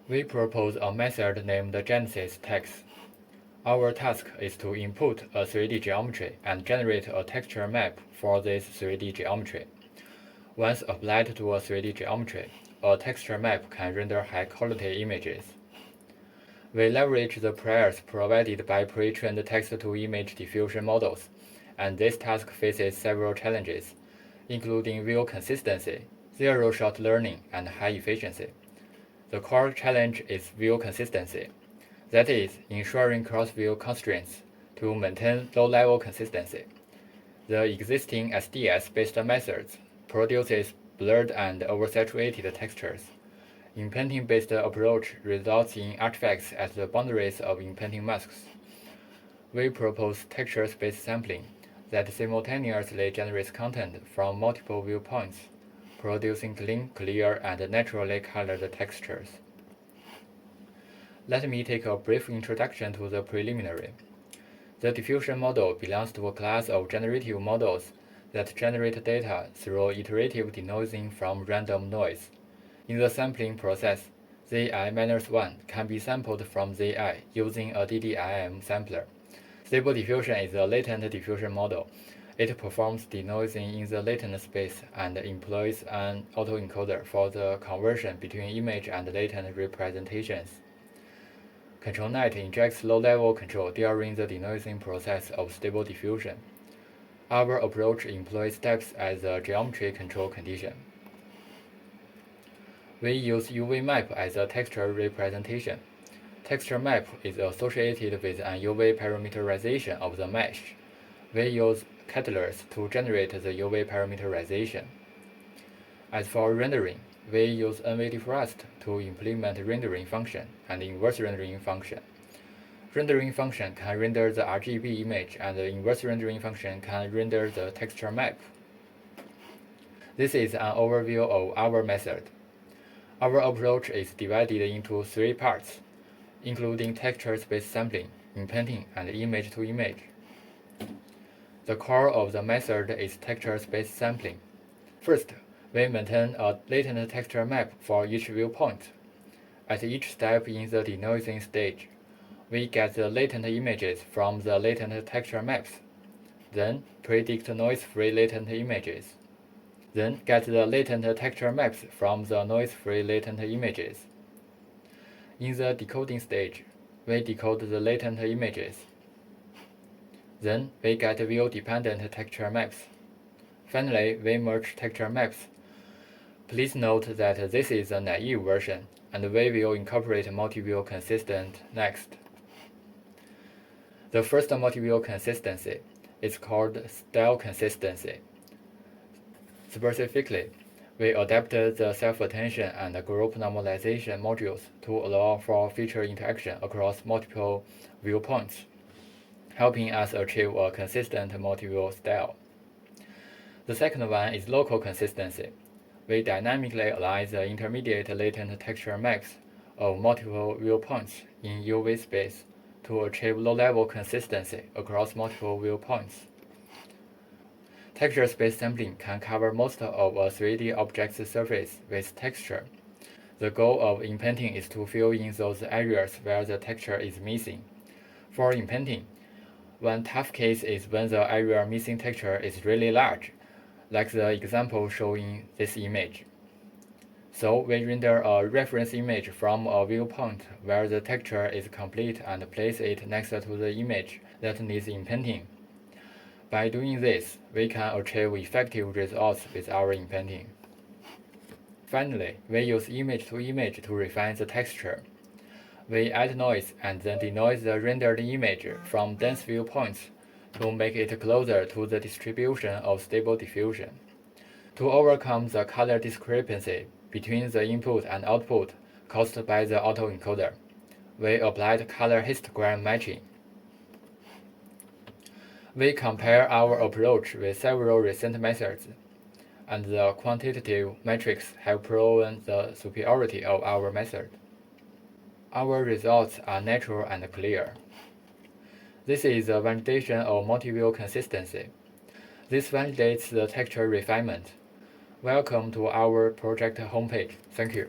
We propose a method named GenesisTex. Our task is to input a 3D geometry and generate a texture map for this 3D geometry. Once applied to a 3D geometry, a texture map can render high-quality images. We leverage the priors provided by pre-trained text-to-image diffusion models, and this task faces several challenges, including view consistency, zero-shot learning, and high efficiency. The core challenge is view consistency, that is, ensuring cross-view constraints to maintain low-level consistency. The existing SDS-based methods produces blurred and oversaturated textures. Inpainting-based approach results in artifacts at the boundaries of inpainting masks. We propose texture space sampling that simultaneously generates content from multiple viewpoints, producing clean, clear, and naturally colored textures. Let me take a brief introduction to the preliminary. The diffusion model belongs to a class of generative models that generate data through iterative denoising from random noise. In the sampling process, Zi-1 can be sampled from Zi using a DDIM sampler. Stable diffusion is a latent diffusion model. It performs denoising in the latent space and employs an autoencoder for the conversion between image and latent representations. ControlNet injects low-level control during the denoising process of stable diffusion. Our approach employs steps as a geometry control condition. We use UV map as a texture representation. Texture map is associated with an UV parameterization of the mesh. We use catalysts to generate the UV parameterization. As for rendering, we use NVDFrost to implement rendering function and inverse rendering function. Rendering function can render the RGB image, and the inverse rendering function can render the texture map. This is an overview of our method. Our approach is divided into 3 parts, including texture space sampling, inpainting, and image-to-image. The core of the method is texture space sampling. First, we maintain a latent texture map for each viewpoint. At each step in the denoising stage, we get the latent images from the latent texture maps, then predict noise-free latent images, then get the latent texture maps from the noise-free latent images. In the decoding stage, we decode the latent images. Then we get view-dependent texture maps. Finally, we merge texture maps. Please note that this is a naive version, and we will incorporate multi-view consistent next. The first multi-view consistency is called style consistency. Specifically, we adapted the self-attention and group normalization modules to allow for feature interaction across multiple viewpoints, helping us achieve a consistent multi-view style. The second one is local consistency. We dynamically align the intermediate latent texture maps of multiple viewpoints in UV space to achieve low-level consistency across multiple viewpoints. Texture space sampling can cover most of a 3D object's surface with texture. The goal of inpainting is to fill in those areas where the texture is missing. For inpainting, one tough case is when the area missing texture is really large, like the example shown in this image. So we render a reference image from a viewpoint where the texture is complete and place it next to the image that needs inpainting. By doing this, we can achieve effective results with our inpainting. Finally, we use image-to-image to refine the texture. We add noise and then denoise the rendered image from dense viewpoints to make it closer to the distribution of stable diffusion. To overcome the color discrepancy between the input and output caused by the autoencoder, we applied color histogram matching. We compare our approach with several recent methods, and the quantitative metrics have proven the superiority of our method. Our results are natural and clear. This is a validation of multi-view consistency. This validates the texture refinement. Welcome to our project homepage. Thank you.